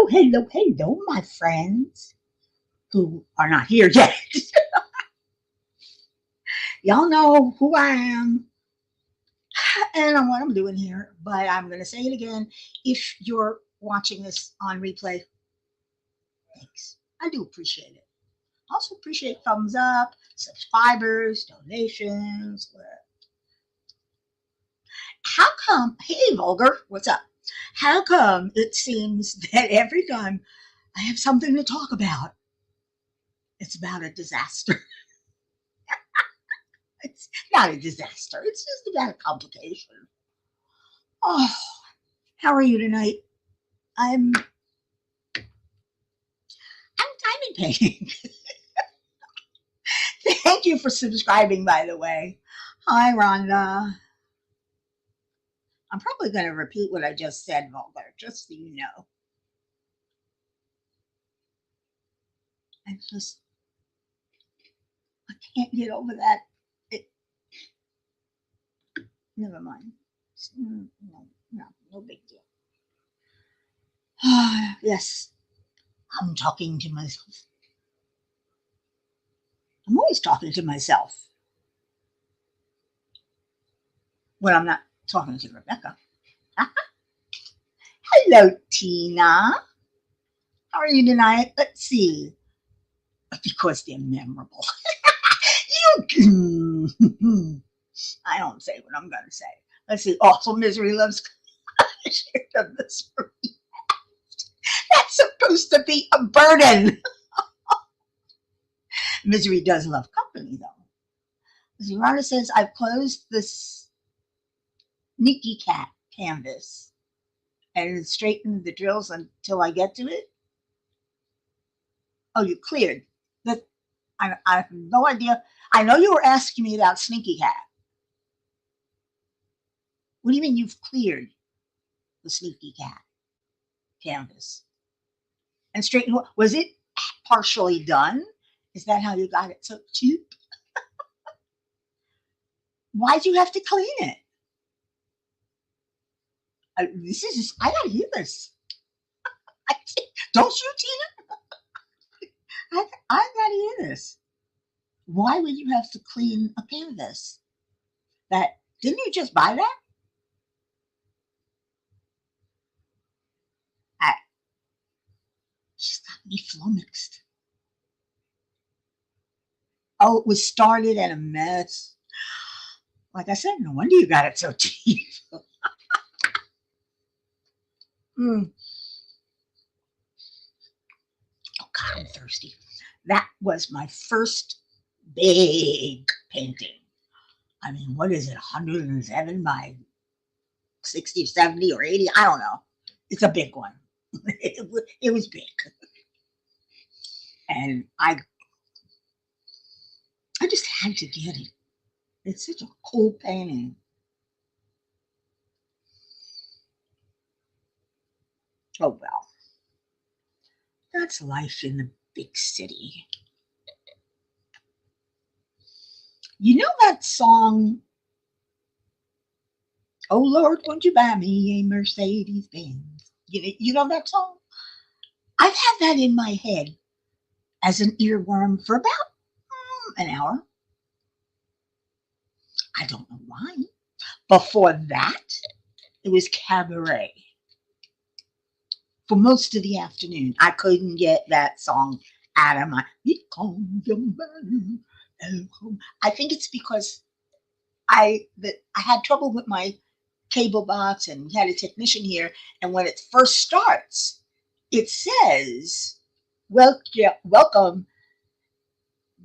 Hello, my friends who are not here yet. Y'all know who I am and what I'm doing here, but I'm going to say it again. If you're watching this on replay, thanks. I do appreciate it. Also appreciate thumbs up, subscribers, donations. How come, hey, Vulgar, what's up? How come it seems that every time I have something to talk about, it's about a disaster? It's not a disaster. It's just about a complication. Oh, how are you tonight? I'm I'm in pain. Thank you for subscribing, by the way. Hi, Rhonda. I'm probably going to repeat what I just said, Vulgar, just so you know. I just I can't get over that. It, never mind. No big deal. Yes, I'm talking to myself. I'm always talking to myself when I'm not talking to Rebecca. Hello, Tina. How are you tonight? Let's see. Because they're memorable. You, I don't say what I'm going to say. Let's see. Awful misery loves of the spree. That's supposed to be a burden. Misery does love company, though. Zerana says, I've closed this sneaky cat canvas and straightened the drills until I get to it. Oh, you cleared. That I have no idea. I know you were asking me about Sneaky Cat. What do you mean you've cleared the Sneaky Cat canvas? And straightened, was it partially done? Is that how you got it so cheap? Why'd you have to clean it? This is just, I gotta hear this. Don't you, Tina? I gotta hear this. Why would you have to clean a canvas? That didn't you just buy that? I, she's got me flummoxed. Oh, it was started in a mess. Like I said, no wonder you got it so cheap. Mm. Oh God, I'm thirsty. That was my first big painting. I mean, what is it, 107 by 60 or 70 or 80? I don't know. It's a big one. It was big. And I just had to get it. It's such a cool painting. Oh well, that's life in the big city. You know that song, Oh Lord, won't you buy me a Mercedes Benz? You know that song? I've had that in my head as an earworm for about an hour. I don't know why. Before that, it was Cabaret. For most of the afternoon, I couldn't get that song out of my. I think it's because I had trouble with my cable box and we had a technician here, and when it first starts, it says, welcome,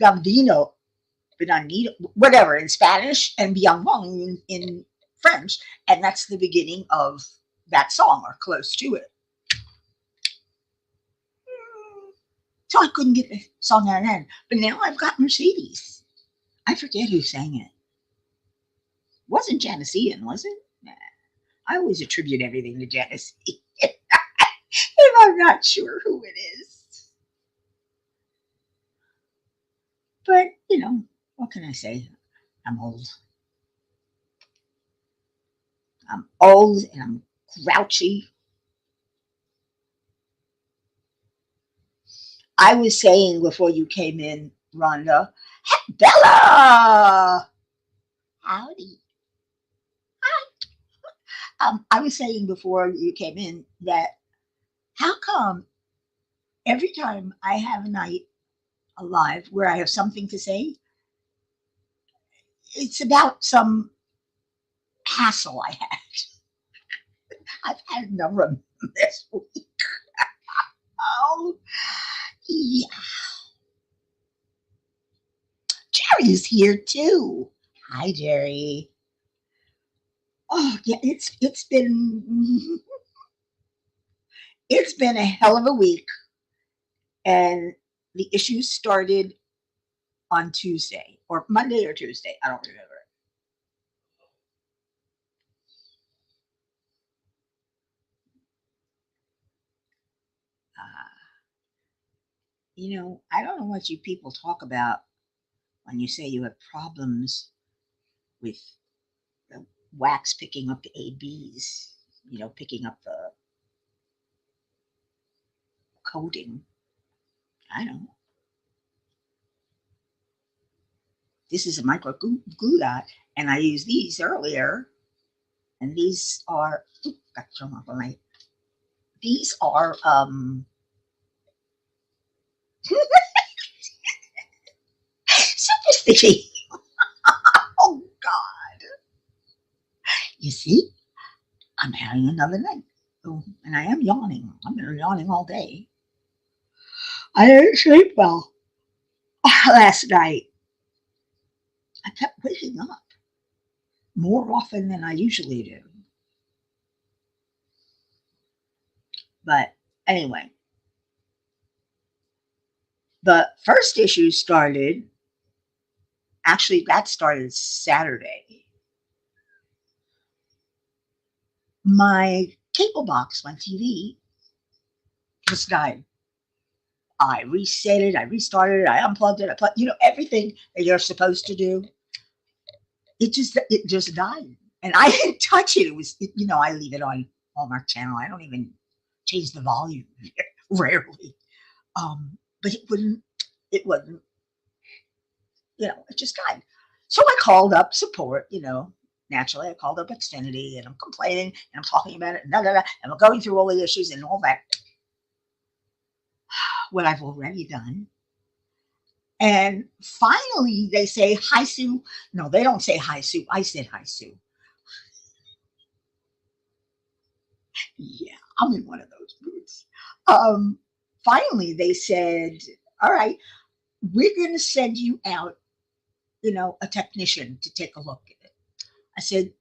Gambino, Benanito, whatever in Spanish, and Bienvenue in French, and that's the beginning of that song or close to it. So I couldn't get the song out of hand. But now I've got Mercedes. I forget who sang it. Wasn't Janice Ian, was it? Nah. I always attribute everything to Janice Ian. If I'm not sure who it is. But, what can I say? I'm old. I'm old and I'm grouchy. I was saying before you came in, Rhonda, Bella, howdy. I was saying before you came in that how come every time I have a night alive where I have something to say, it's about some hassle I had. I've had a number of them this week. Oh, yeah. Jerry's here too. Hi, Jerry. Oh, yeah. It's been a hell of a week, and the issues started on Tuesday or Monday or Tuesday. I don't remember. Uh, I don't know what you people talk about when you say you have problems with the wax picking up the ABs, picking up the coding. I don't know. This is a micro glue dot, and I used these earlier, and these are, got to turn off the light. These are, super sticky. Oh, God. You see, I'm having another night. Oh, and I am yawning. I've been yawning all day. I didn't sleep well last night. I kept waking up more often than I usually do. But anyway, the first issue started, actually, that started Saturday. My cable box, my TV, just died. I reset it, I restarted it, I unplugged it, everything that you're supposed to do. It just died, and I didn't touch it. I leave it on Hallmark Channel. I don't even change the volume rarely. But it wouldn't, it just died. So I called up support. Naturally, I called up Xfinity, and I'm complaining, and I'm talking about it, and and I'm going through all the issues and all that. What I've already done. And finally, they say, "Hi, Sue." No, they don't say, "Hi, Sue." I said, "Hi, Sue." Yeah, I'm in one of those moods. Um, Finally, they said, "All right, we're going to send you out, a technician to take a look at it." I said,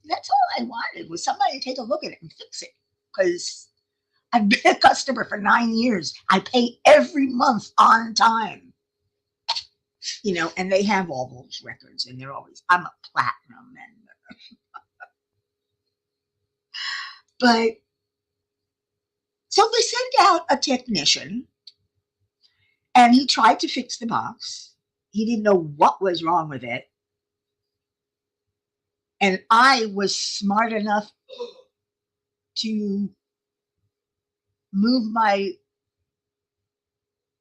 "That's all I wanted was somebody to take a look at it and fix it, because I've been a customer for 9 years. I pay every month on time, and they have all those records, and I'm a platinum member. But so they sent out a technician, and he tried to fix the box. He didn't know what was wrong with it. And I was smart enough to move my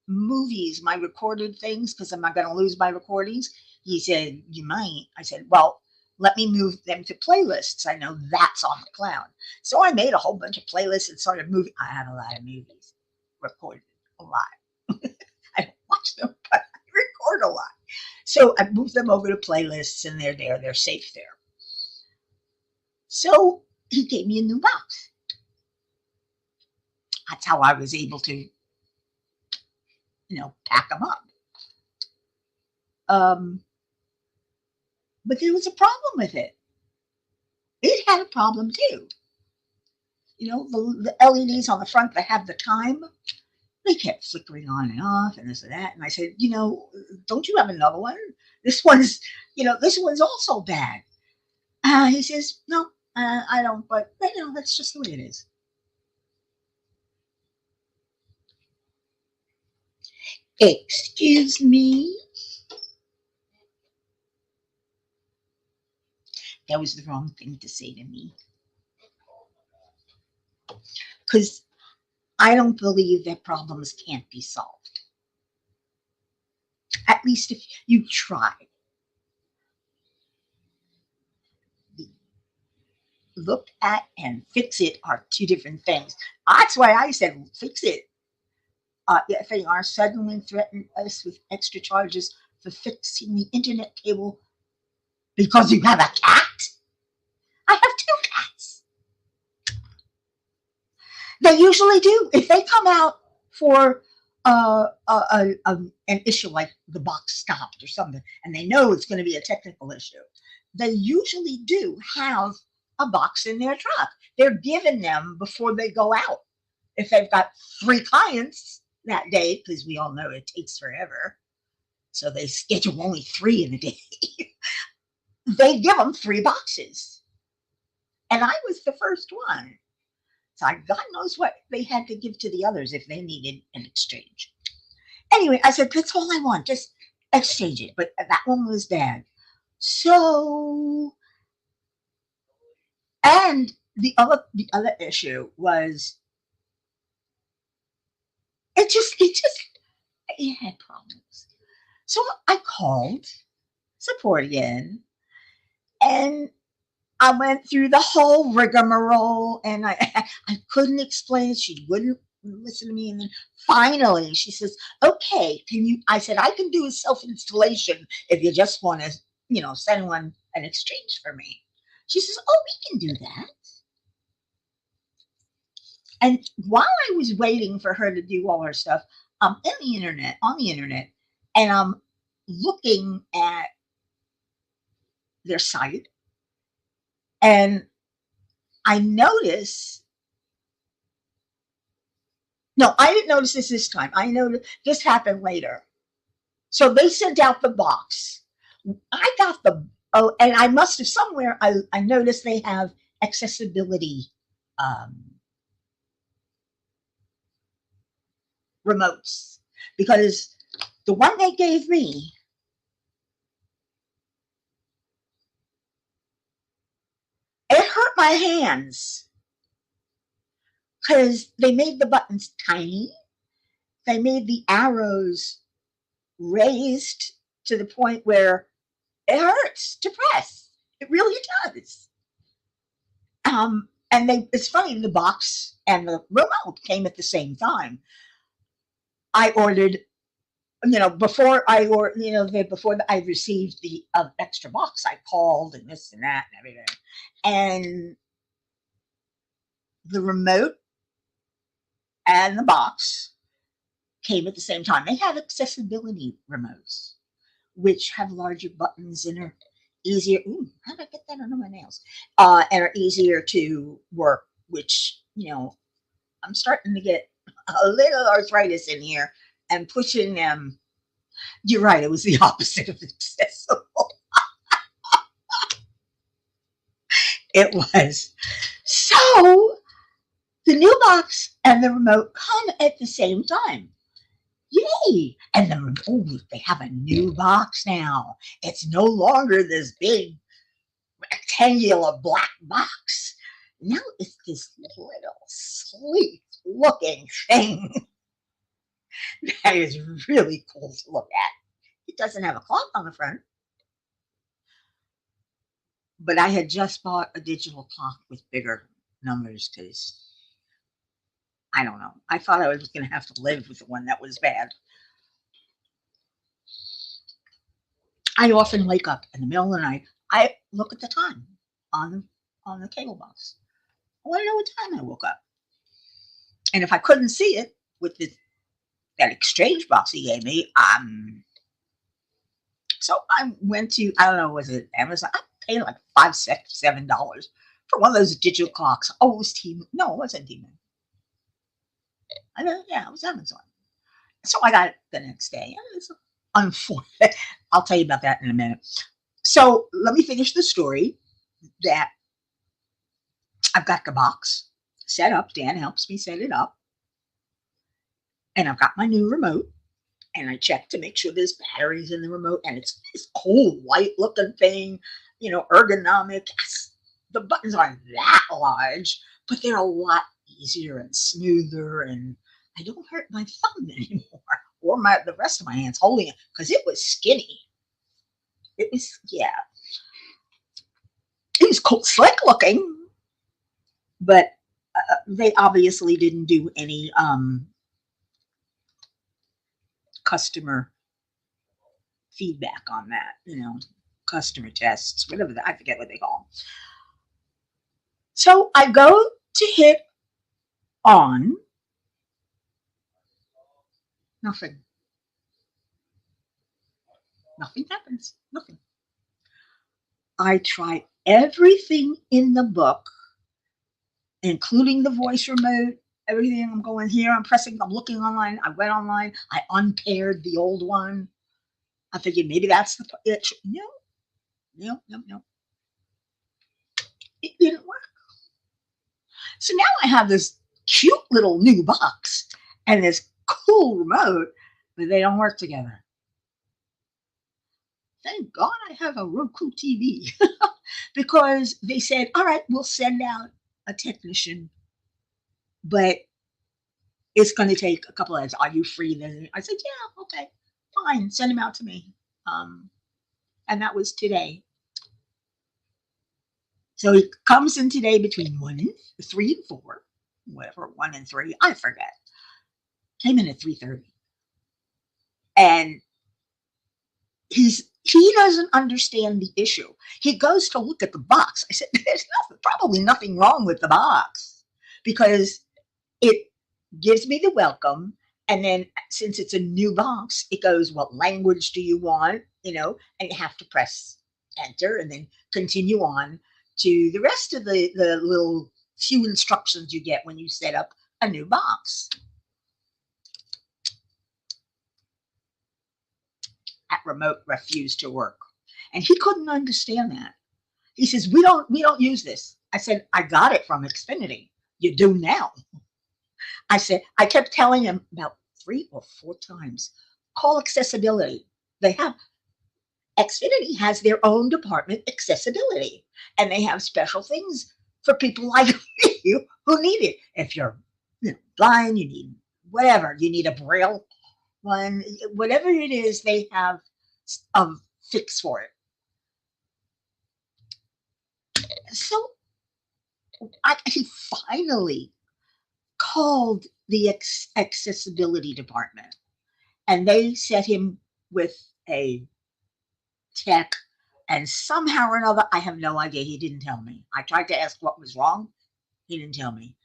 movies, my recorded things, because I'm not going to lose my recordings. He said, "You might." I said, "Well, let me move them to playlists. I know that's on the cloud." So I made a whole bunch of playlists and started moving. I have a lot of movies recorded, a lot. I don't watch them, but I record a lot. So I moved them over to playlists, and they're there. They're safe there. So he gave me a new box. That's how I was able to, pack them up. Um, but there was a problem with it. It had a problem too. The LEDs on the front that have the time, they kept flickering on and off, and this and that. And I said, "Don't you have another one? This one's, this one's also bad." He says, "No, I don't, but that's just the way it is." Excuse me. That was the wrong thing to say to me, because I don't believe that problems can't be solved. At least if you try. Look at and fix it are two different things. That's why I said fix it. If they are suddenly threaten us with extra charges for fixing the internet cable because you have a cat. I have two cats. They usually do. If they come out for an issue like the box stopped or something, and they know it's going to be a technical issue, they usually do have a box in their truck. They're given them before they go out. If they've got three clients that day, because we all know it takes forever, so they schedule only three in a day, they give them three boxes. And I was the first one. So God knows what they had to give to the others if they needed an exchange. Anyway, I said, that's all I want. Just exchange it. But that one was bad. So, and the other issue was it had problems. So I called support again, and I went through the whole rigmarole, and I couldn't explain it. She wouldn't listen to me, and then finally she says, "Okay, can you?" I said, "I can do a self installation if you just want to, send one an exchange for me." She says, "Oh, we can do that." And while I was waiting for her to do all her stuff, I'm on the internet, and I'm looking at their site, and I notice. No, I didn't notice this time. I know this happened later. So they sent out the box. I got and I must have somewhere, I noticed they have accessibility um, remotes, because the one they gave me, it hurt my hands because they made the buttons tiny. They made the arrows raised to the point where it hurts to press. It really does. And it's funny, the box and the remote came at the same time. I ordered, before I received the extra box, I called and this and that and everything. And the remote and the box came at the same time. They have accessibility remotes, which have larger buttons and are easier. Ooh, how did I get that under my nails? And are easier to work, which, I'm starting to get a little arthritis in here and pushing them. You're right, it was the opposite of accessible. It was. So the new box and the remote come at the same time. Yay! And they have a new box now. It's no longer this big rectangular black box. Now it's this little sleek looking thing that is really cool to look at. It doesn't have a clock on the front, but I had just bought a digital clock with bigger numbers because I don't know. I thought I was going to have to live with the one that was bad. I often wake up in the middle of the night. I look at the time on the cable box. I want to know what time I woke up. And if I couldn't see it with that exchange box he gave me, so I went to, I don't know, was it Amazon? I paid like $5, $6, $7 for one of those digital clocks. Oh, it was No, it wasn't T. I know, yeah, it was Amazon. So I got it the next day. It's unfortunate. I'll tell you about that in a minute. So let me finish the story. That I've got the box set up. Dan helps me set it up. And I've got my new remote. And I check to make sure there's batteries in the remote. And it's this cool white looking thing, ergonomic. The buttons aren't that large, but they're a lot easier and smoother. And I don't hurt my thumb anymore or the rest of my hands holding it because it was skinny. It was, yeah, it was cool, slick looking, but they obviously didn't do any customer feedback on that, customer tests, whatever I forget what they call them. So I go to hit on, nothing. Nothing happens. Nothing. I try everything in the book, including the voice remote, everything. I'm going here, I'm pressing, I'm looking online. I went online, I unpaired the old one. I figured maybe that's the it. No, no, no, no. It didn't work. So now I have this cute little new box and this cool remote, but they don't work together. Thank God I have a Roku TV because they said, all right, we'll send out a technician, but it's going to take a couple of hours. Are you free then? I said, yeah, okay, fine. Send him out to me. Um, and that was today. So he comes in today between 3 and 4, whatever, 1 and 3, I forget. Came in at 3:30. And he doesn't understand the issue. He goes to look at the box. I said, there's probably nothing wrong with the box because it gives me the welcome. And then since it's a new box, it goes, what language do you want? And you have to press enter and then continue on to the rest of the little few instructions you get when you set up a new box. That remote refused to work. And he couldn't understand that. He says, we don't use this. I said, I got it from Xfinity. You do now. I said, I kept telling him about 3 or 4 times, call accessibility. Xfinity has their own department, accessibility, and they have special things for people like you who need it. If you're blind, you need whatever, you need a braille one, whatever it is, they have a fix for it. So he finally called the accessibility department, and they set him with a tech. And somehow or another, I have no idea. He didn't tell me. I tried to ask what was wrong. He didn't tell me.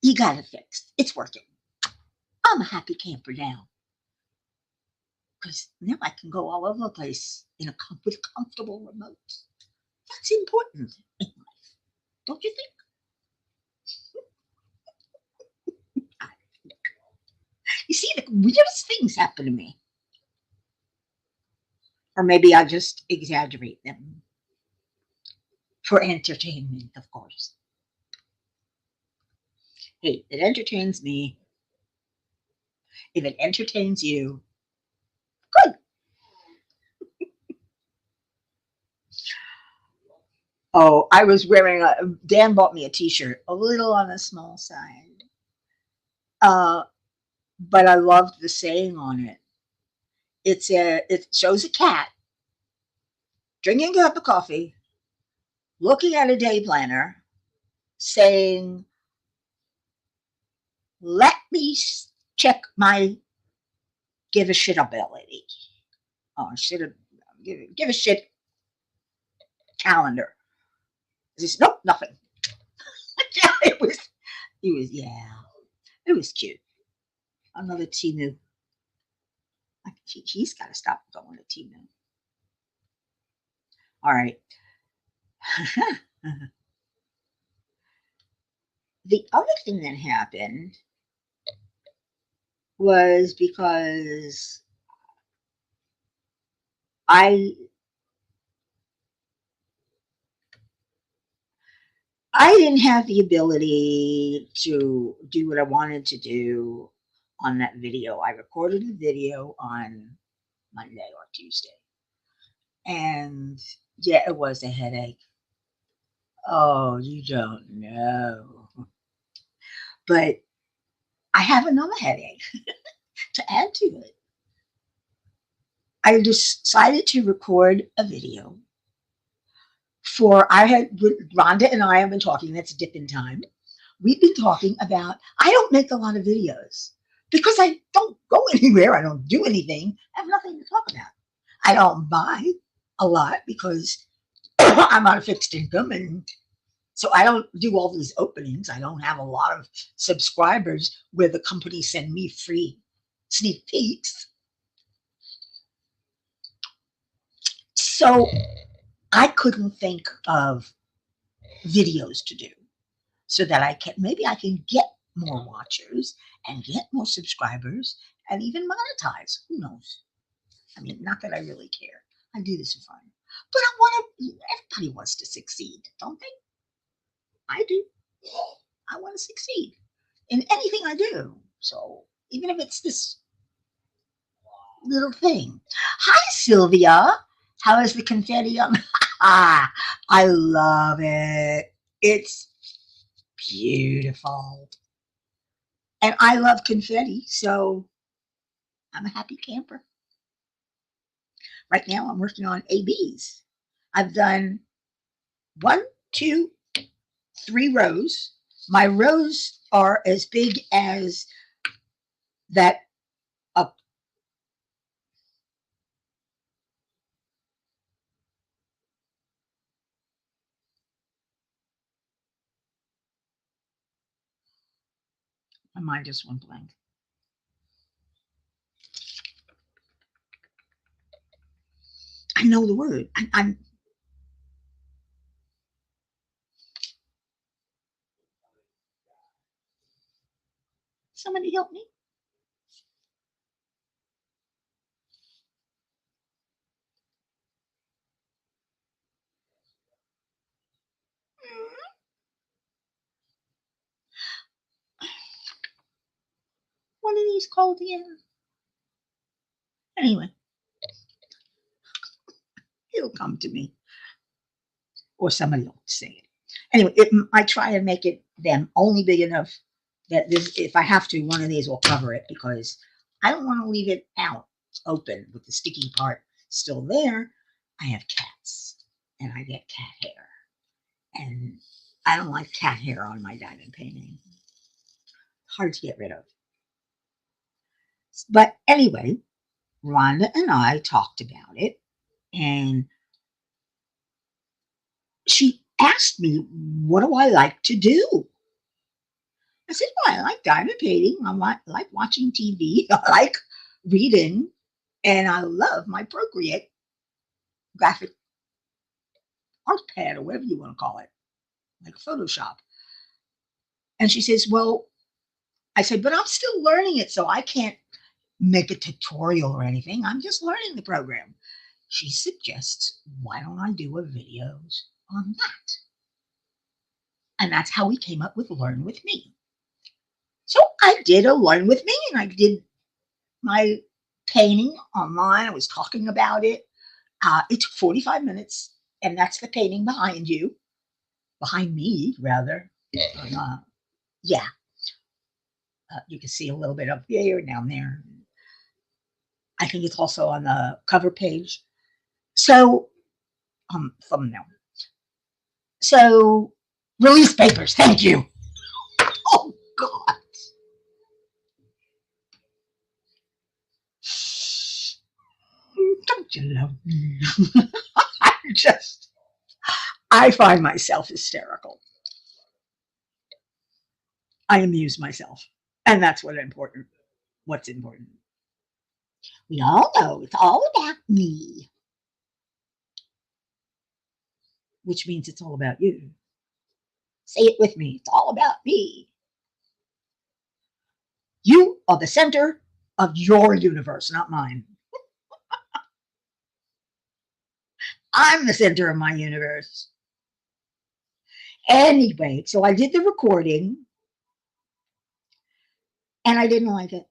He got it fixed. It's working. I'm a happy camper now. Because now I can go all over the place with a comfortable remote. That's important in life, don't you think? You see, the weirdest things happen to me. Or maybe I just exaggerate them for entertainment, of course. Hey, it entertains me. If it entertains you, good. Oh, I was wearing Dan bought me a t-shirt, a little on the small side. But I loved the saying on it. It shows a cat drinking a cup of coffee, looking at a day planner, saying, let me check my give a shit ability. Oh, give a shit calendar. He said, nope, nothing. it was, yeah, it was cute. Another Timu. He's got to stop going to Timu. All right. The other thing that happened was because I didn't have the ability to do what I wanted to do on that video. I recorded the video on Monday or Tuesday. And yeah, it was a headache. Oh, you don't know. But I have another headache. To add to it, I decided to record a video for Rhonda and I have been talking. That's dip in time. We've been talking about. I don't make a lot of videos because I don't go anywhere. I don't do anything. I have nothing to talk about. I don't buy a lot because I'm on a fixed income, and so I don't do all these openings. I don't have a lot of subscribers where the company send me free sneak peeks. So I couldn't think of videos to do so that I can get more watchers and get more subscribers and even monetize. Who knows? I mean, not that I really care. I do this for fun. But I want to, everybody wants to succeed, don't they? I do. I want to succeed in anything I do. So even if it's this little thing. Hi, Sylvia. How is the confetti on? I love it. It's beautiful. And I love confetti, so I'm a happy camper. Right now, I'm working on ABs. I've done one, two, three rows. My rows are as big as that up. My mind just went blank. I know the word. I'm somebody help me. What are these called again? Anyway, it'll come to me, or somebody else say it. Anyway, I try to make it them only big enough that this, if I have to, one of these will cover it because I don't want to leave it out open with the sticky part still there. I have cats and I get cat hair, and I don't like cat hair on my diamond painting. Hard to get rid of. But anyway, Rhonda and I talked about it, and she asked me, what do I like to do? I said, well, I like diamond painting. Like watching TV. I like reading. And I love my Procreate graphic art pad or whatever you want to call it, like Photoshop. And she says, well, I said, but I'm still learning it, so I can't make a tutorial or anything. I'm just learning the program. She suggests, why don't I do a videos on that? And that's how we came up with Learn With Me. So I did a Learn With Me, and I did my painting online. I was talking about it. It took 45 minutes, and that's the painting behind you, behind me, rather. Uh, yeah, you can see a little bit up here, down there. I think it's also on the cover page. So, thumbnail. So, release papers. Thank you. Oh God. Don't you love me? I just, I find myself hysterical. I amuse myself, and that's what important. What's important. We all know it's all about me, which means it's all about you. Say it with me. It's all about me. You are the center of your universe, not mine. I'm the center of my universe. Anyway, so I did the recording and I didn't like it.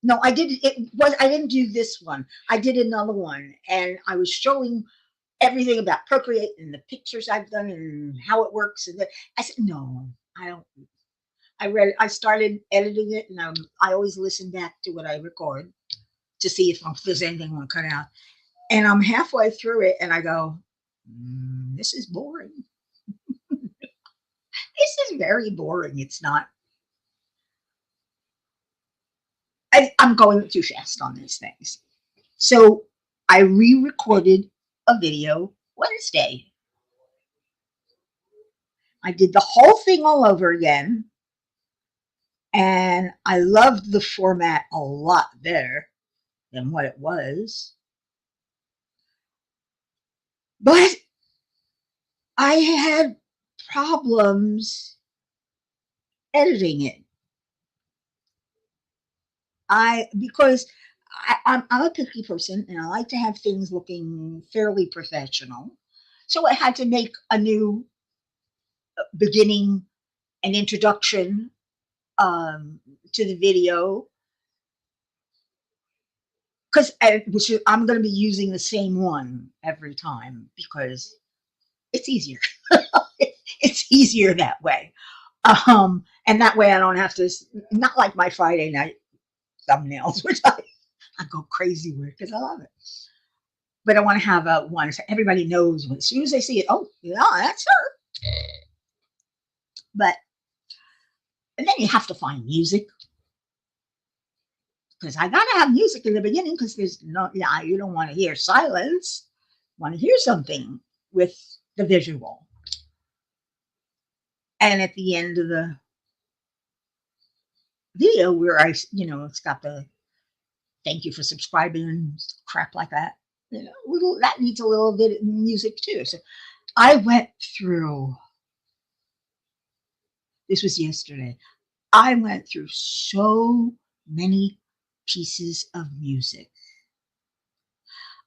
No, I did it was I didn't do this one. I did another one and I was showing everything about Procreate and the pictures I've done and how it works. And I said, no, I don't. I started editing it, and I always listen back to what I record to see if there's anything I want to cut out. And I'm halfway through it, and I go, "This is boring. This is very boring. It's not. I'm going too fast on these things." So I re-recorded a video Wednesday. I did the whole thing all over again, and I loved the format a lot better than what it was. But I had problems editing it. Because I'm a picky person and I like to have things looking fairly professional. So I had to make a new beginning and introduction um, to the video because I'm going to be using the same one every time because it's easier. It's easier that way. And that way I don't have to, not like my Friday night thumbnails, which I go crazy with because I love it. But I want to have a one so everybody knows when, as soon as they see it, oh, yeah, that's her. But, and then you have to find music because I got to have music in the beginning because there's no, yeah, you don't want to hear silence. You want to hear something with the visual. And at the end of the video where it's got the thank you for subscribing and crap like that. Little that needs a little bit of music too. So I went through. This was yesterday. I went through so many pieces of music.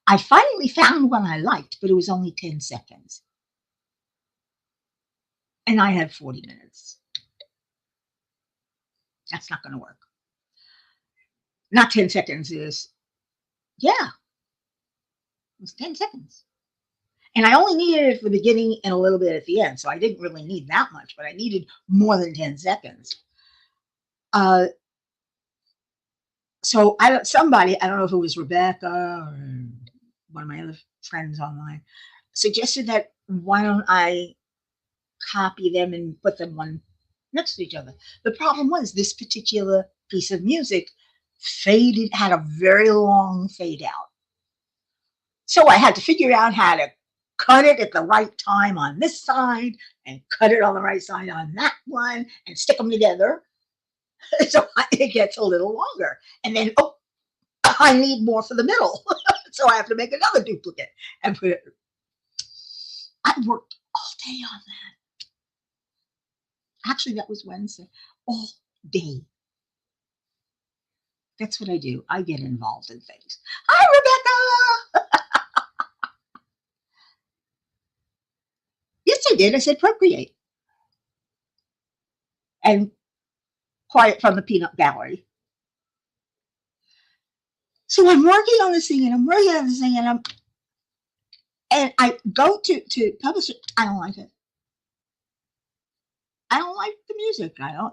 I finally found one I liked, but it was only 10 seconds. And I had 40 minutes. That's not going to work. Not 10 seconds is, yeah, it was 10 seconds. And I only needed it at the beginning and a little bit at the end. So I didn't really need that much, but I needed more than 10 seconds. Uh, so somebody, I don't know if it was Rebecca or one of my other friends online, suggested that why don't I copy them and put them one next to each other. The problem was this particular piece of music had a very long fade out. So I had to figure out how to cut it at the right time on this side and cut it on the right side on that one and stick them together. So it gets a little longer. And then, oh, I need more for the middle. So I have to make another duplicate and put it. I worked all day on that. Actually, that was Wednesday. All day. That's what I do. I get involved in things. Hi, Rebecca. Yes, I did. I said procreate. And quiet from the peanut gallery. So I'm working on this thing and I'm working on this thing and I go to publish it. I don't like it. I don't like the music. I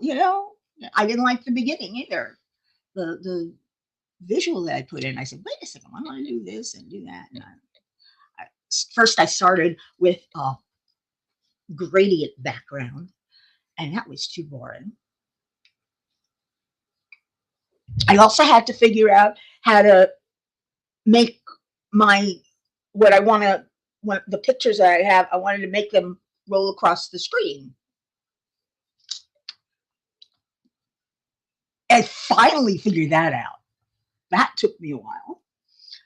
didn't like the beginning either. The visual that I put in, I said, wait a second, I want to do this and do that. And first I started with a gradient background, and that was too boring. I also had to figure out how to make my what I want to the pictures that I have. I wanted to make them roll across the screen. I finally figured that out. That took me a while.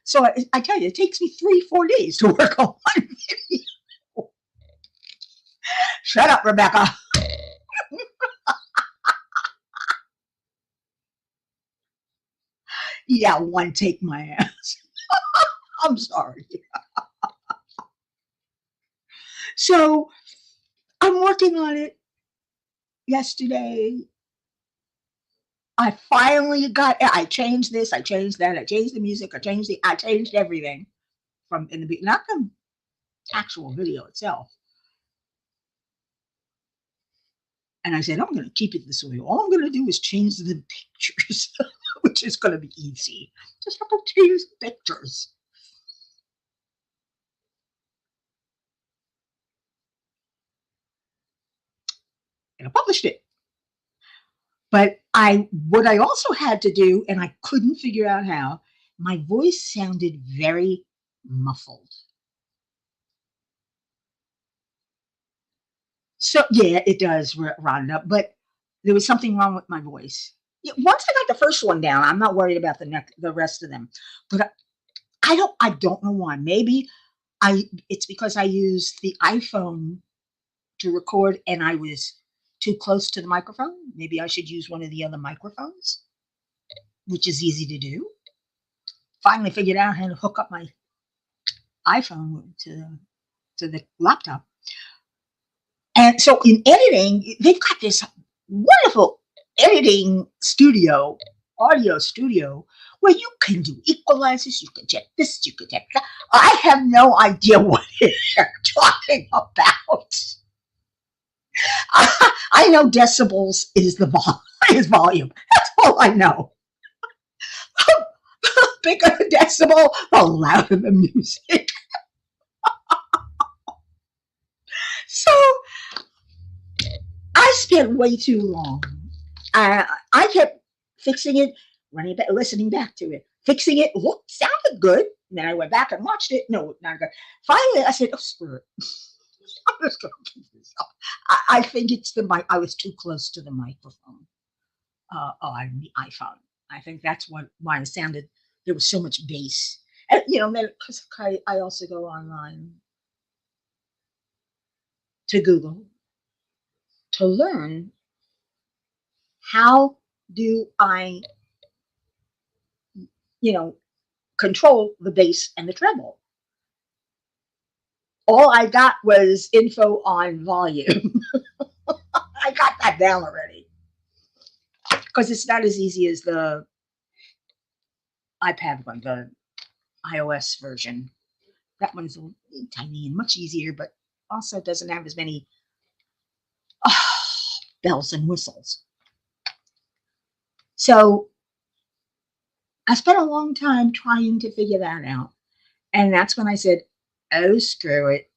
So I tell you, it takes me 3-4 days to work on one video. Shut up, Rebecca. Yeah, one take my ass. I'm sorry. So I'm working on it yesterday. I finally I changed this, I changed that, I changed the music, I changed everything from in the not the actual video itself. And I said, I'm going to keep it this way. All I'm going to do is change the pictures, which is going to be easy. Just have to change the pictures. And I published it. But what I also had to do, and I couldn't figure out how, my voice sounded very muffled. So yeah, it does rot it up. But there was something wrong with my voice. Yeah, once I got the first one down, I'm not worried about the rest of them. But I don't know why. Maybe it's because I used the iPhone to record and I was too close to the microphone. Maybe I should use one of the other microphones, which is easy to do. Finally figured out how to hook up my iPhone to the laptop. And so in editing, they've got this wonderful editing studio, audio studio, where you can do equalizers, you can check this, you can check that. I have no idea what they're talking about. I know decibels is is volume. That's all I know. The bigger the decibel, the louder the music. So I spent way too long. I kept fixing it, running back, listening back to it, fixing it. Look, sounded good. And then I went back and watched it. No, not good. Finally, I said, "Oh, screw it. I'm just going to keep this up." I think it's the mic. I was too close to the microphone on the iPhone. I think that's why it sounded. There was so much bass. And, then because I also go online to Google to learn how do I, you know, control the bass and the treble. All I got was info on volume. I got that down already because it's not as easy as the iPad one, the iOS version. That one's tiny and much easier, but also doesn't have as many bells and whistles. So I spent a long time trying to figure that out. And that's when I said, oh, screw it.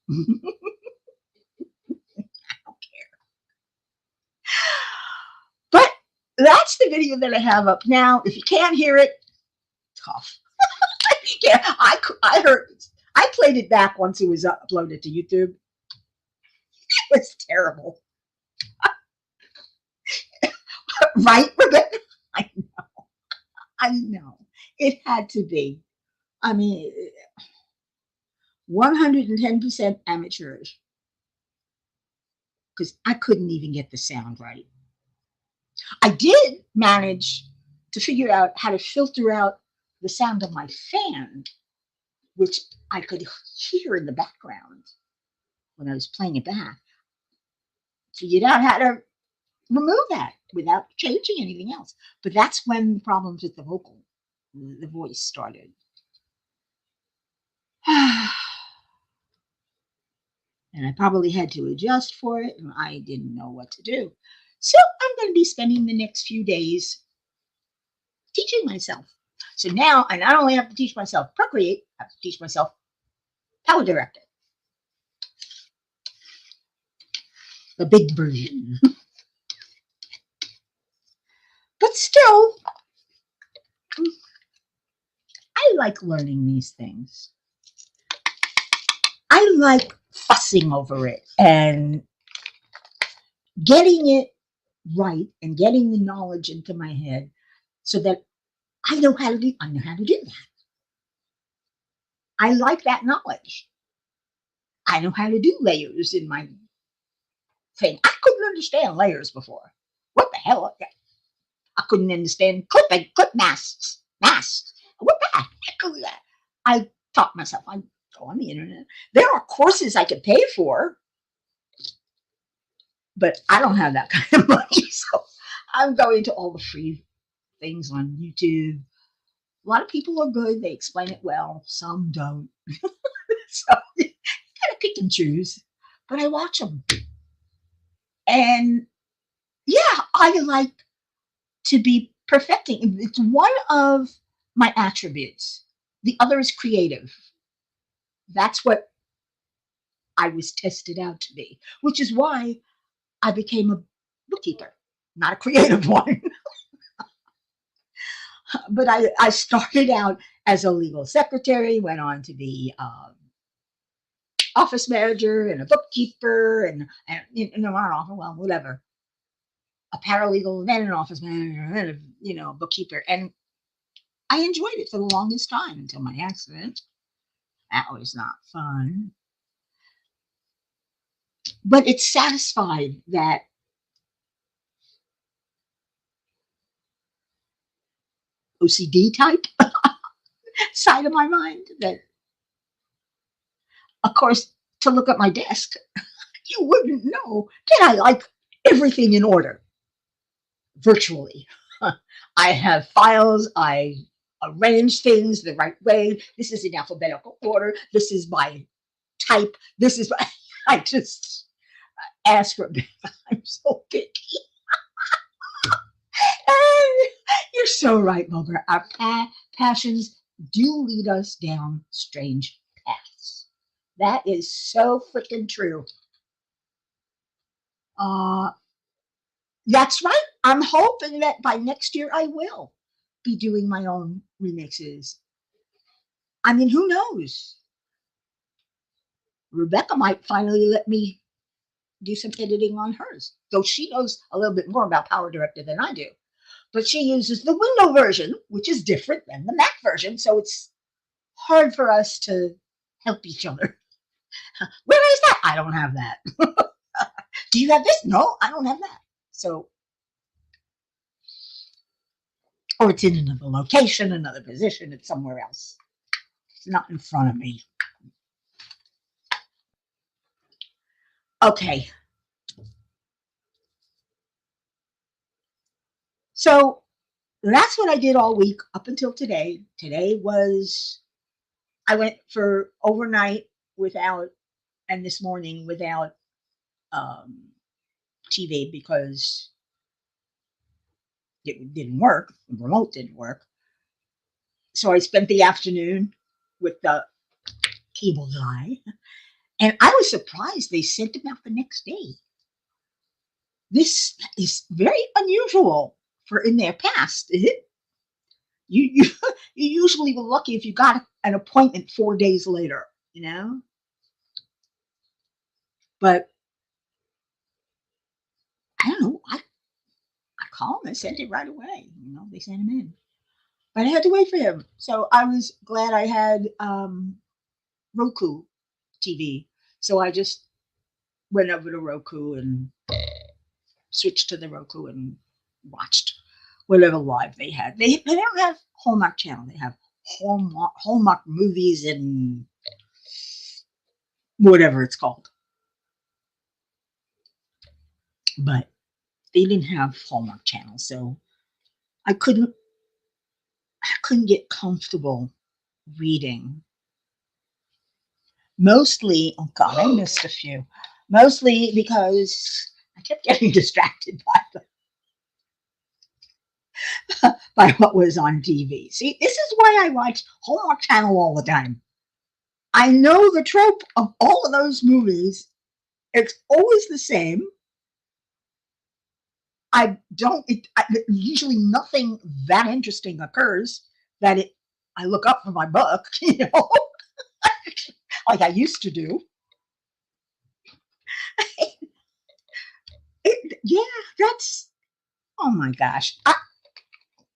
But that's the video that I have up now. If you can't hear it, tough. Yeah, I heard. I played it back once it was uploaded to YouTube. It was terrible. Right, Rebecca? I know. I know. It had to be. I mean, 110% amateurish because I couldn't even get the sound right. I did manage to figure out how to filter out the sound of my fan, which I could hear in the background when I was playing it back. Figured out how to remove that without changing anything else. But that's when the problems with the voice started. And I probably had to adjust for it, and I didn't know what to do. So I'm going to be spending the next few days teaching myself. So now I not only have to teach myself Procreate, I have to teach myself Power Director, the big version. But still, I like learning these things. I like fussing over it and getting it right and getting the knowledge into my head so that I know how to do that. I like that knowledge. I know how to do layers in my thing. I couldn't understand layers before. What the hell? I couldn't understand clip masks. Masks. What the heck is that? I taught myself. I go on the internet. There are courses I could pay for, but I don't have that kind of money. So I'm going to all the free things on YouTube. A lot of people are good. They explain it well. Some don't. So you gotta pick and choose. But I watch them. And Yeah, I like to be perfecting. It's one of my attributes. The other is creative. That's what I was tested out to be, which is why I became a bookkeeper, not a creative one. But I started out as a legal secretary, went on to be office manager and a bookkeeper and well, whatever, a paralegal, then an office manager, then a bookkeeper, and I enjoyed it for the longest time until my accident. That was not fun, but it satisfied that OCD type side of my mind. That, of course, to look at my desk, you wouldn't know that I like everything in order virtually. I have files. I arrange things the right way. This is in alphabetical order. This is by type. This is by, I just ask for. I'm so picky. You're so right, Wilbur. Our passions do lead us down strange paths. That is so freaking true. Uh, that's right. I'm hoping that by next year I will be doing my own remixes. I mean, who knows? Rebecca might finally let me do some editing on hers, though she knows a little bit more about Power Director than I do. But she uses the Windows version, which is different than the Mac version, so it's hard for us to help each other. Where is that? I don't have that. Do you have this? No, I don't have that. So, or it's in another location, another position, it's somewhere else. It's not in front of me. Okay. So that's what I did all week up until today. Today was, I went for overnight without, and this morning without um, TV because it didn't work. The remote didn't work. So I spent the afternoon with the cable guy, and I was surprised they sent him out the next day. This is very unusual for in their past. You you usually were lucky if you got an appointment 4 days later, you know. But I don't know. I called and sent it right away. They sent him in, but I had to wait for him. So I was glad I had Roku TV. So I just went over to Roku and switched to the Roku and watched whatever live they had. They don't have Hallmark Channel. They have Hallmark movies and whatever it's called. But they didn't have Hallmark Channel, so I couldn't get comfortable reading. Mostly, oh God, I missed a few. Mostly because I kept getting distracted by what was on TV. See, this is why I watch Hallmark Channel all the time. I know the trope of all of those movies. It's always the same. I don't. Usually, nothing that interesting occurs that I look up for my book, like I used to do. Yeah, that's. Oh my gosh, I'm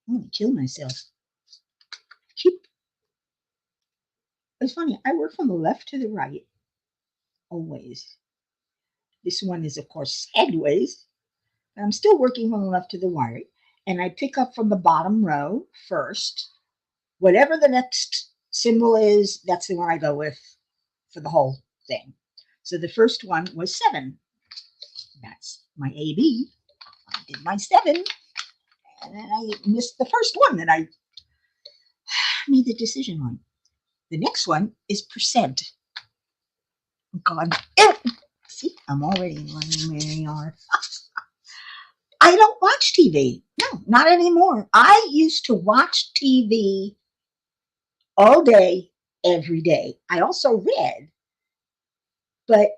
gonna kill myself. Keep. It's funny. I work from the left to the right always. This one is, of course, sideways. I'm still working from the left to the right, and I pick up from the bottom row first. Whatever the next symbol is, that's the one I go with for the whole thing. So the first one was 7. That's my AB. I did my 7, and then I missed the first one that I made the decision on. The next one is percent. God, see, I'm already learning where they are. I don't watch TV. No, not anymore. I used to watch TV all day, every day. I also read, but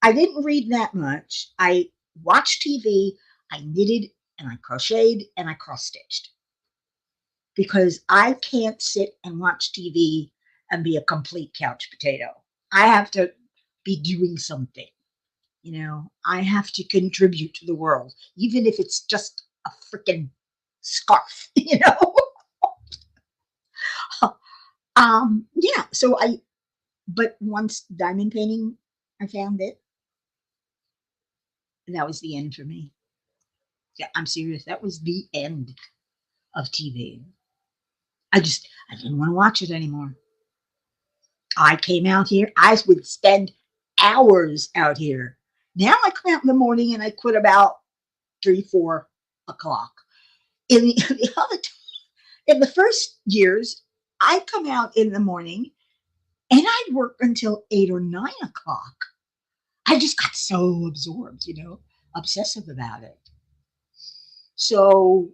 I didn't read that much. I watched TV, I knitted and I crocheted and I cross stitched because I can't sit and watch TV and be a complete couch potato. I have to be doing something. I have to contribute to the world, even if it's just a freaking scarf. Yeah. But once diamond painting, I found it. And that was the end for me. Yeah, I'm serious. That was the end of TV. I didn't want to watch it anymore. I came out here. I would spend hours out here. Now I come out in the morning and I quit about 3, 4 o'clock. The other in the first years, I'd come out in the morning and I'd work until 8 or 9 o'clock. I just got so absorbed, obsessive about it. So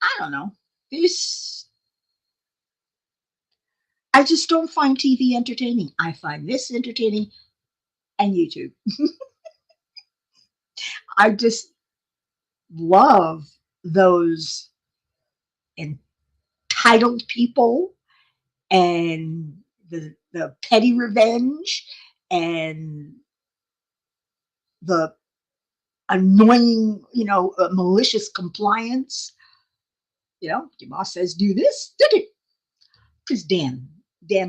I don't know. This I just don't find TV entertaining. I find this entertaining and YouTube. I just love those entitled people and the petty revenge and the annoying, malicious compliance. Your boss says do this, do it. Because Dan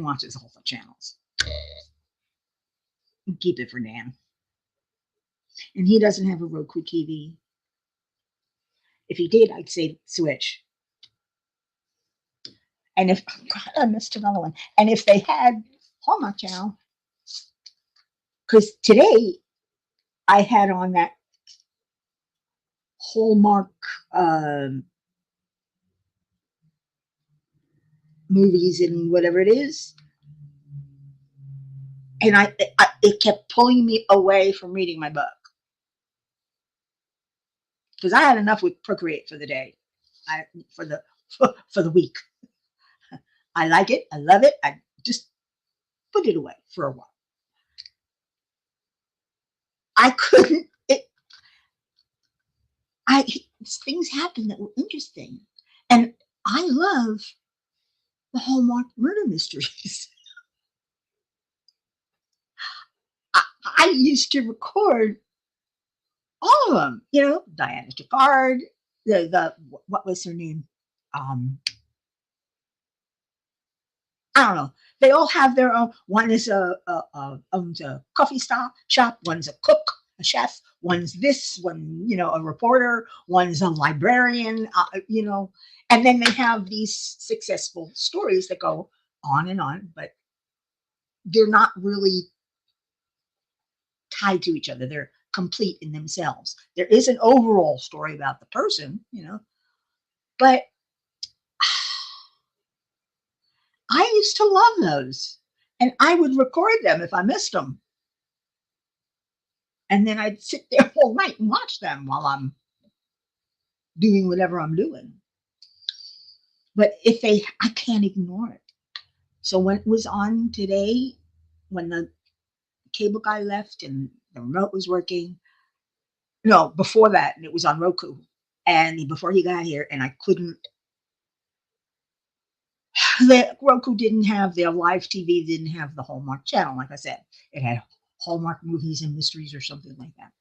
watches all the channels. Keep it for Dan. And he doesn't have a Roku TV. If he did, I'd say switch. And if God, I missed another one. And if they had Hallmark Channel, because today I had on that Hallmark movies and whatever it is, and it kept pulling me away from reading my book because I had enough with Procreate for the day, for the for the week. I like it. I love it. I just put it away for a while. I couldn't. I Things happened that were interesting, and I love the Hallmark murder mysteries. I used to record all of them. Diana Chickard, the what was her name? Um, I don't know. They all have their own. One is owns a coffee shop. One's a cook, a chef. One's this. One, a reporter. One's a librarian. And then they have these successful stories that go on and on, but they're not really tied to each other. They're complete in themselves. There is an overall story about the person, but I used to love those. And I would record them if I missed them. And then I'd sit there all night and watch them while I'm doing whatever I'm doing. But I can't ignore it. So when it was on today, when the cable guy left and the remote was working, no, before that, it was on Roku. And before he got here, and I couldn't. Roku didn't have their live TV, didn't have the Hallmark channel. Like I said, it had Hallmark movies and mysteries or something like that.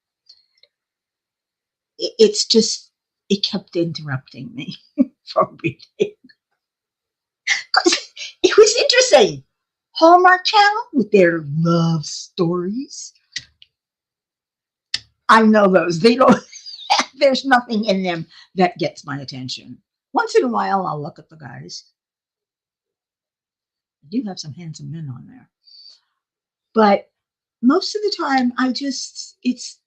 It's just, it kept interrupting me from reading. It was interesting. Hallmark Channel with their love stories. I know those. They don't. There's nothing in them that gets my attention. Once in a while, I'll look at the guys. I do have some handsome men on there, but most of the time, it's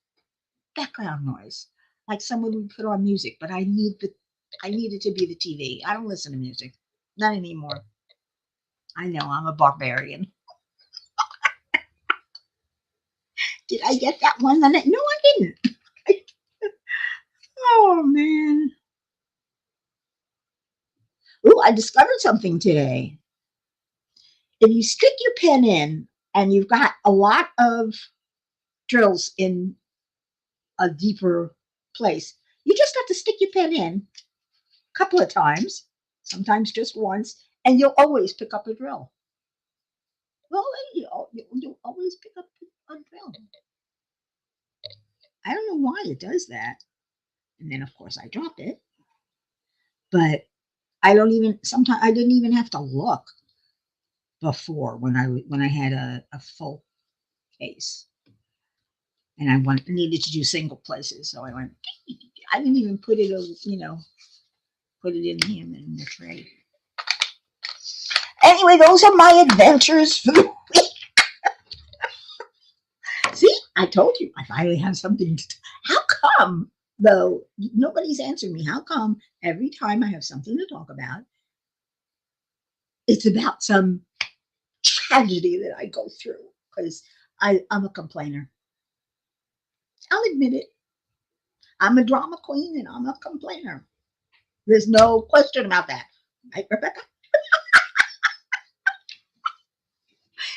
background noise, like someone would put on music. But I need it to be the TV. I don't listen to music, not anymore. I know I'm a barbarian. Did I get that one? No, I didn't. Oh man. Ooh, I discovered something today. If you stick your pen in and you've got a lot of drills in a deeper place, you just have to stick your pen in a couple of times, sometimes just once, and you'll always pick up a drill. Well, you'll always pick up a drill. I don't know why it does that. And then, of course, I dropped it. But I don't even, sometimes I didn't even have to look before when I had a full case. And needed to do single places. So I went, I didn't even put it, put it in him in the tray. Anyway, those are my adventures for the week. See, I told you, I finally have something to. How come, though, nobody's answered me? How come every time I have something to talk about, it's about some tragedy that I go through? Because I'm a complainer. I'll admit it. I'm a drama queen and I'm a complainer. There's no question about that. Right, Rebecca?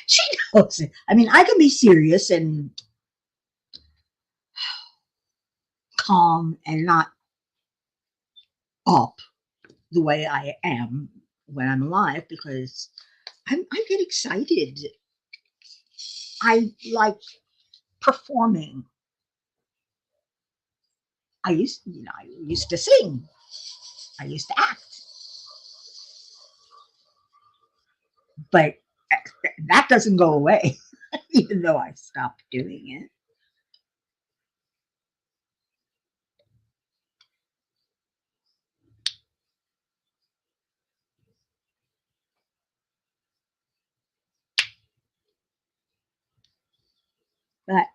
She knows it. I mean, I can be serious and calm and not up the way I am when I'm alive because I get excited. I like performing. I used to sing. I used to act, but that doesn't go away, even though I stopped doing it. But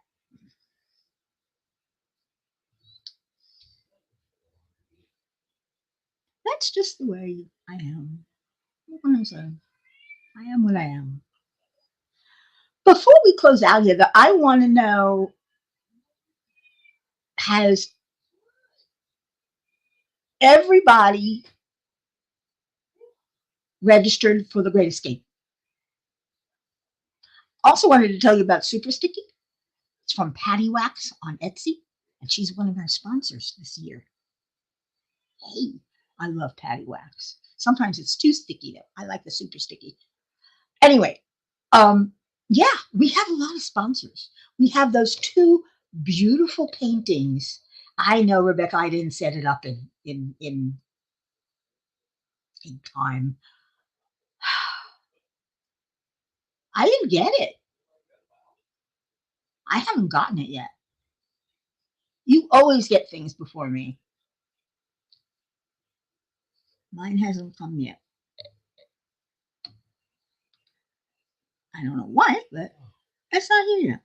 that's just the way I am. What can I say? I am what I am. Before we close out here, though, I want to know: has everybody registered for the Great Escape? Also, wanted to tell you about Super Sticky. It's from Patty Wax on Etsy, and she's one of our sponsors this year. Hey, I love Patty Wax. Sometimes it's too sticky though. I like the Super Sticky. Anyway, um, yeah, we have a lot of sponsors. We have those two beautiful paintings. I know, Rebecca, I didn't set it up in time. I didn't get it. I haven't gotten it yet. You always get things before me. Mine hasn't come yet. I don't know why, but it's not here yet.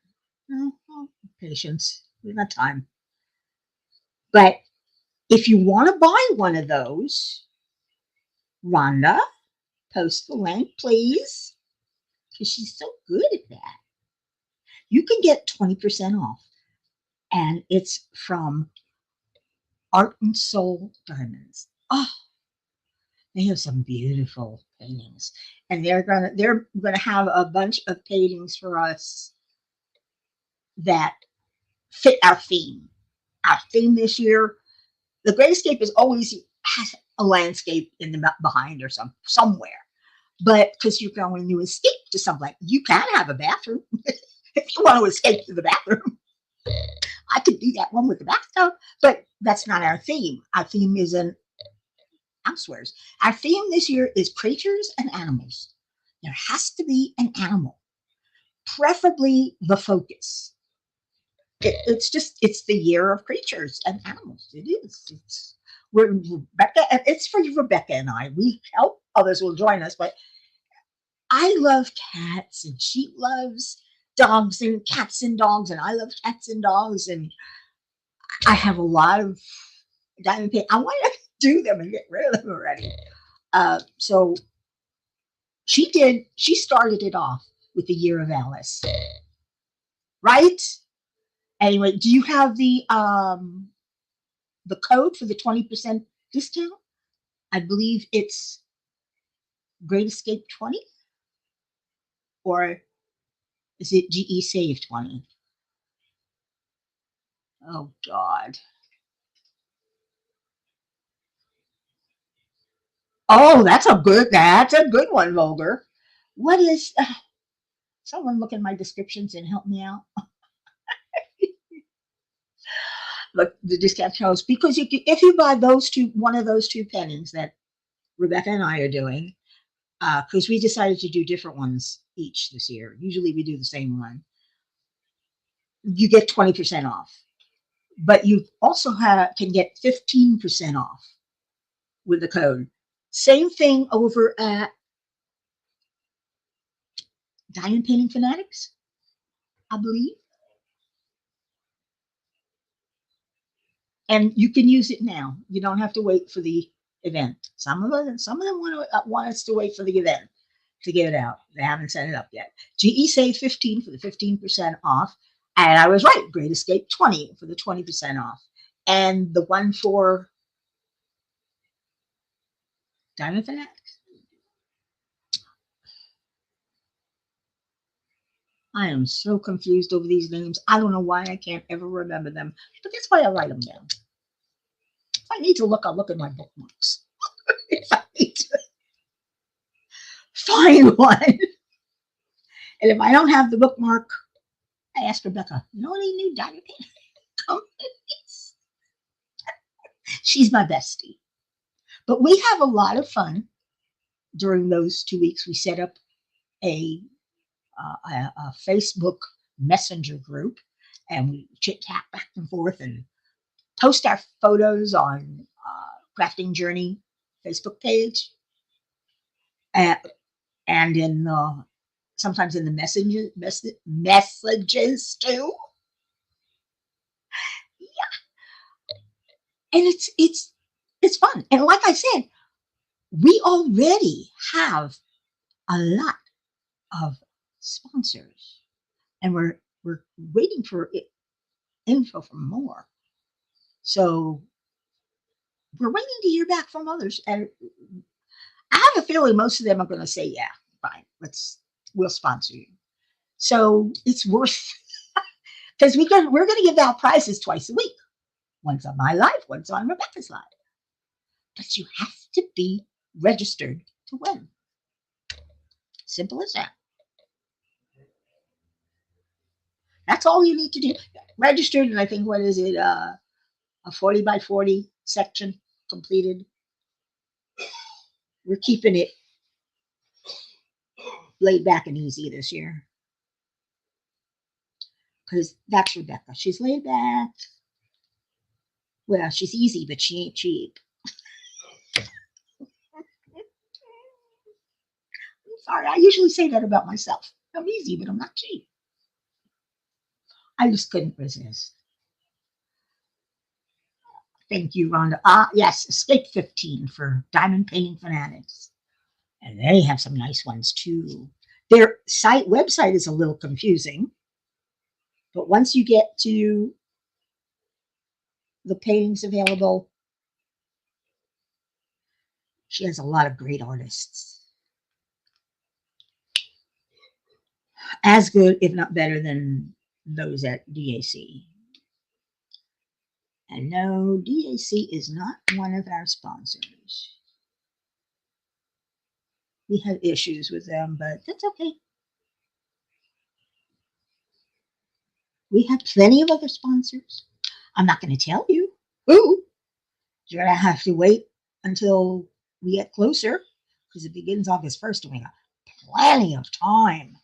Oh, patience. We've got time. But if you want to buy one of those, Rhonda, post the link, please, because she's so good at that. You can get 20% off, and it's from Art and Soul Diamonds. Oh, they have some beautiful paintings, and they're gonna have a bunch of paintings for us that fit our theme. Our theme this year, the Great Escape is always has a landscape in the behind or somewhere. But because you're going to escape to something, you can have a bathroom if you want to escape to the bathroom. I could do that one with the bathtub, but that's not our theme. Our theme is in housewares. Our theme this year is creatures and animals. There has to be an animal, preferably the focus. It's the year of creatures and animals. It is. We're Rebecca. It's for Rebecca and I. We help others will join us, but I love cats and she loves dogs and cats and dogs, and I love cats and dogs, and I have a lot of diamond paint. I want to do them and get rid of them already. So she started it off with the year of Alice, right? Anyway, do you have the code for the 20% discount, I believe it's Great Escape 20, or is it GE Save 20? Oh God. Oh, that's a good one, Vulgar. What is someone look in my descriptions and help me out? Look, the discount shows because if you buy those two, one of those two pennies that Rebecca and I are doing, because we decided to do different ones each this year. Usually we do the same one. You get 20% off, but you also can get 15% off with the code. Same thing over at Diamond Painting Fanatics, I believe, and you can use it now. You don't have to wait for the event. Some of them want us to wait for the event to get it out. They haven't set it up yet. GE Save 15 for the 15% off. And I was right. Great Escape 20 for the 20% off. And the one for Diamond Fanatics. I am so confused over these names. I don't know why I can't ever remember them, but that's why I write them down. If I need to look, I'll look at my bookmarks. If I need to find one. And if I don't have the bookmark, I ask Rebecca, know any new Diamond Painting companies? She's my bestie. But we have a lot of fun during those 2 weeks. We set up a, a Facebook Messenger group, and we chit chat back and forth and post our photos on Crafting Journey Facebook page, and, and in sometimes in the messages too. Yeah, and it's fun. And like I said, we already have a lot of sponsors, and we're waiting for info from more. So we're waiting to hear back from others, and I have a feeling most of them are going to say, "Yeah, fine, we'll sponsor you." So it's worth because we're going to give out prizes twice a week. Once on my live, once on Rebecca's live. But you have to be registered to win. Simple as that. That's all you need to do. Registered, and I think what is it? A 40 by 40 section completed. We're keeping it laid back and easy this year because that's Rebecca. She's laid back. Well, she's easy, but she ain't cheap. I'm sorry. I usually say that about myself. I'm easy, but I'm not cheap. I just couldn't resist. Thank you, Rhonda. Yes, Escape 15 for Diamond Painting Fanatics. And they have some nice ones too. Their website is a little confusing, but once you get to the paintings available, she has a lot of great artists. As good, if not better, than those at DAC. And no, DAC is not one of our sponsors. We had issues with them, but that's okay. We have plenty of other sponsors. I'm not going to tell you who. You're going to have to wait until we get closer because it begins August 1st and we got plenty of time.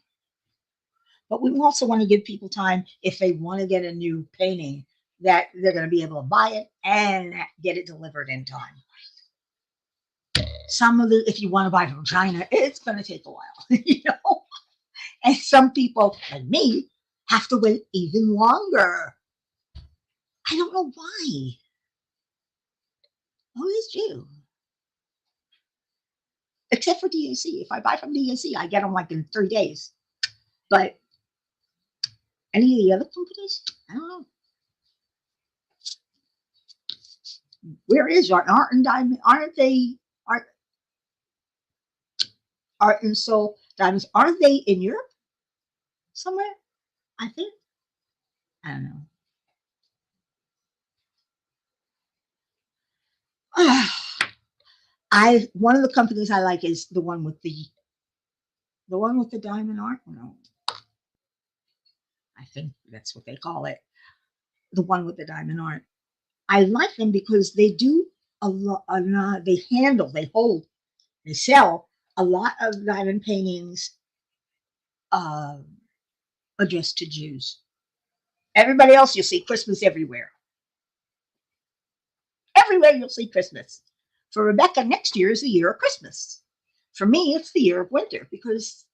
But we also want to give people time if they want to get a new painting that they're going to be able to buy it and get it delivered in time. Some of the, if you want to buy from China, it's going to take a while, you know. And some people like me have to wait even longer. I don't know why. Always do. Except for DAC. If I buy from DAC, I get them like in 3 days. But any of the other companies, I don't know. Where is art and diamond? Aren't they art art and soul diamonds? Aren't they in Europe somewhere? I think. I don't know. I one of the companies I like is the one with the diamond art. No, I think that's what they call it. The one with the diamond art. I like them because they do a lot. They handle, they hold, they sell a lot of diamond paintings uh, addressed to Jews. Everybody else, you'll see Christmas everywhere. Everywhere you'll see Christmas. For Rebecca, next year is the year of Christmas. For me, it's the year of winter because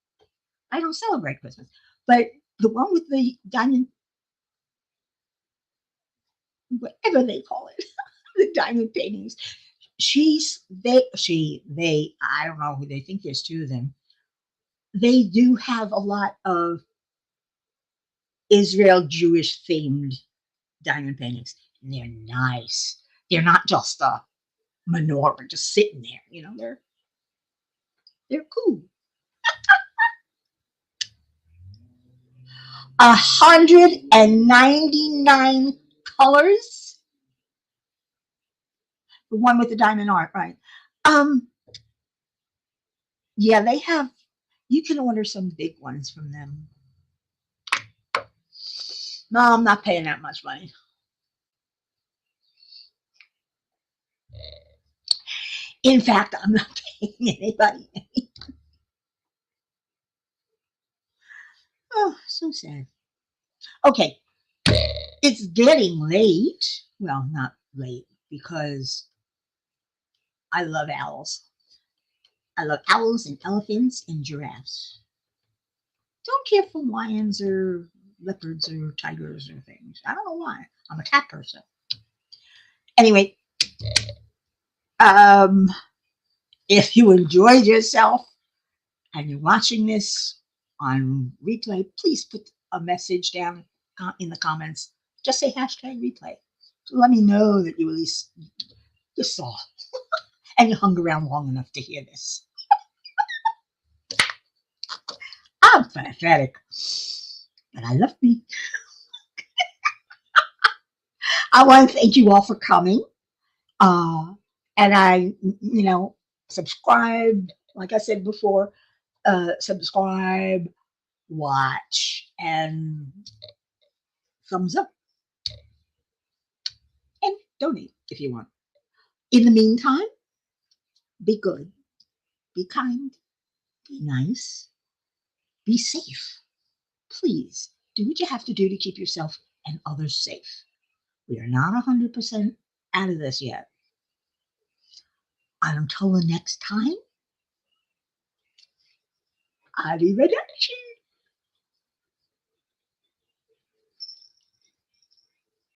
I don't celebrate Christmas. But the one with the diamond, whatever they call it, the diamond paintings, I don't know who they think there's two of them. They do have a lot of Israel Jewish themed diamond paintings. And they're nice. They're not just a menorah just sitting there. They're cool. 199 colors. The one with the diamond art, right? Um, yeah, they have. You can order some big ones from them. No, I'm not paying that much money. In fact, I'm not paying anybody. Oh, so sad. Okay, it's getting late. Well, not late because I love owls. I love owls and elephants and giraffes. Don't care for lions or leopards or tigers or things. I don't know why. I'm a cat person. Anyway, um, if you enjoyed yourself and you're watching this on replay, please put a message down in the comments. Just say hashtag replay. So let me know that you at least you saw and you hung around long enough to hear this. I'm pathetic, but I love me. I want to thank you all for coming. Uh, and subscribe, like I said before, subscribe, watch, and thumbs up, and donate if you want. In the meantime, be good, be kind, be nice, be safe. Please do what you have to do to keep yourself and others safe. We are not 100% out of this yet. And until the next time, arrivederci.